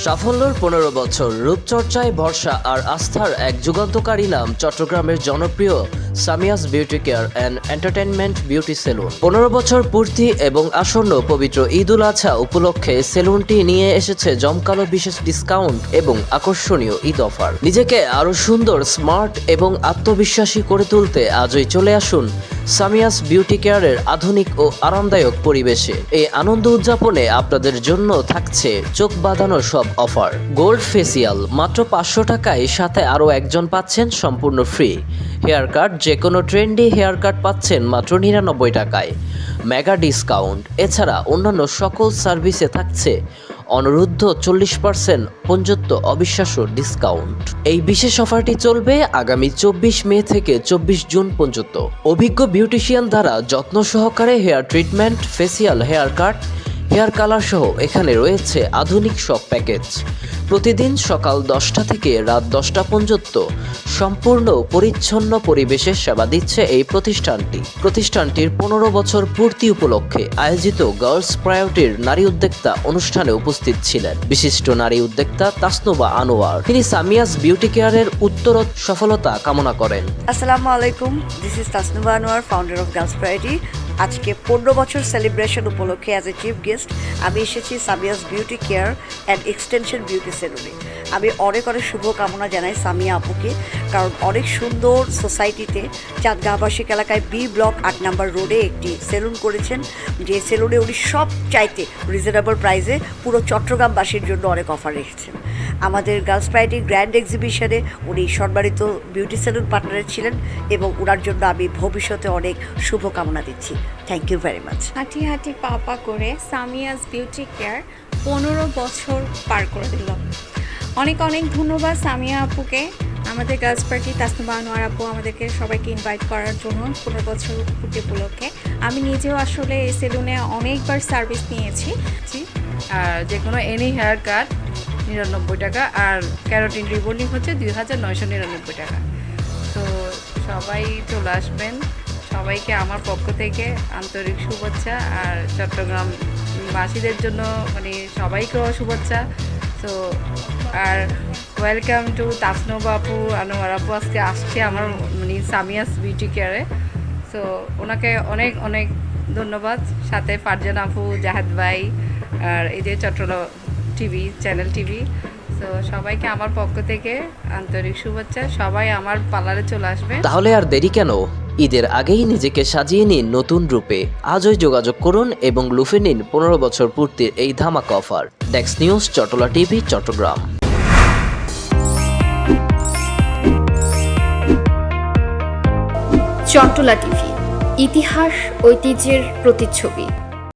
সাফল্যের ১৫ বছর, রূপচর্চায় ভরসা আর আস্থার এক যুগান্তকারী নাম চট্টগ্রামের জনপ্রিয় Samia's beauty care and entertainment beauty salon. ১৫ বছর পূর্তি এবং আসন্ন পবিত্র ঈদ উল আজহা উপলক্ষে সেলুনটি নিয়ে এসেছে জমকালো বিশেষ ডিসকাউন্ট এবং আকর্ষণীয় ঈদ অফার। নিজেকে আরও সুন্দর, স্মার্ট এবং আত্মবিশ্বাসী করে তুলতে আজই চলে আসুন সামিয়াস বিউটি কেয়ারের আধুনিক ও আরামদায়ক পরিবেশে। এই আনন্দ উদযাপনে আপনাদের জন্য থাকছে চোখ বাঁধানো সব অফার। গোল্ড ফেসিয়াল মাত্র ৫০০ টাকায়, সাথে আরও একজন পাচ্ছেন সম্পূর্ণ ফ্রি। হেয়ার কাট, যে কোনো ট্রেন্ডি হেয়ার কাট পাচ্ছেন মাত্র ৯৯ টাকায়, মেগা ডিসকাউন্ট। এছাড়া অন্যান্য সকল সার্ভিসে থাকছে অনরুদ্ধ 40% পর্যন্ত অবিশ্বাস্য ডিসকাউন্ট। এই বিশেষ অফারটি চলবে আগামী ২৪ মে থেকে ২৪ জুন পর্যন্ত। অভিজ্ঞ বিউটিশিয়ান দ্বারা যত্ন সহকারে hair treatment, facial, hair cut, hair colour সহ এখানে রয়েছে আধুনিক সব প্যাকেজ। প্রতিদিন সকাল ১০টা থেকে রাত ১০টা পর্যন্ত সম্পূর্ণ পরিচ্ছন্ন পরিবেশে সেবা দিচ্ছে এই প্রতিষ্ঠানটির ১৫ বছর পূর্তি উপলক্ষে আয়োজিত গার্লস প্রায়োরিটির নারী উদ্যোক্তা অনুষ্ঠানে উপস্থিত ছিলেন বিশিষ্ট নারী উদ্যোক্তা তাসনুবা আনোয়ার। তিনি সামিয়াস বিউটি কেয়ারের উত্তরোত্তর সফলতা কামনা করেন। আসসালামু আলাইকুম, this is Tasnuva Anwar, founder of girls priority. আজকে ১৫ বছর সেলিব্রেশন উপলক্ষে অ্যাজ এ চিফ গেস্ট আমি এসেছি Samia's beauty care and extension beauty সেলুনে। আমি অনেক শুভকামনা জানাই সামিয়া আপুকে, কারণ অনেক সুন্দর সোসাইটিতে চাঁদগাঁ আবাসিক এলাকায় বি ব্লক ৮ নম্বর রোডে একটি সেলুন করেছেন, যে সেলুনে উনি সব চাইতে রিজনেবল প্রাইসে পুরো চট্টগ্রামবাসীর জন্য অনেক অফার রেখেছেন। আমাদের গার্লস প্রায়োরিটি গ্র্যান্ড এক্সিবিশনে উনি সম্মানিত বিউটি সেলুন পার্টনার ছিলেন এবং ওনার জন্য আমি ভবিষ্যতে অনেক শুভকামনা দিচ্ছি। Thank you very much. হাঁটি হাঁটি পা পা করে সামিয়াস বিউটি কেয়ার ১৫ বছর পার করে দিল। অনেক ধন্যবাদ সামিয়া আপুকে, আমাদের গার্লস পার্টি তাসনুবা আনোয়ার আপু আমাদেরকে সবাইকে ইনভাইট করার জন্য ১৫ বছর পূর্তি উপলক্ষে। আমি নিজেও আসলে এই সেলুনে অনেকবার সার্ভিস নিয়েছি। আর যে কোনো এনি হেয়ার কাট ৯৯ টাকা, আর ক্যারোটিন রিবন্ডিং হচ্ছে ২,৯৯৯ টাকা। তো সবাই চলে আসবেন, সবাইকে আমার পক্ষ থেকে আন্তরিক শুভেচ্ছা, আর চট্টগ্রামবাসীদের জন্য সবাইকেও শুভেচ্ছা। তো আর ওয়েলকাম টু তাসনুবা আপু, আনোয়ার আপু আজকে আসছে আমার সামিয়াস বিউটি কেয়ারে। তো ওনাকে অনেক ধন্যবাদ, সাথে ফারজান আপু, জাহেদ ভাই, আর এই যে চট্টগ্রাম চ্যানেল টিভি। তো সবাইকে আমার পক্ষ থেকে আন্তরিক শুভেচ্ছা, সবাই আমার পার্লারে চলে আসবে। তাহলে আর দেরি কেন? ঈদের আগেই নিজেকে সাজিয়ে নিন নতুন রূপে। আজই যোগাযোগ করুন এবং লুফে নিন ১৫ বছর পূর্তির এই ধামাকা অফার। ডেক্স news, Chattala TV, Chattogram. Chattala TV, ইতিহাস ঐতিহ্যের প্রতিচ্ছবি।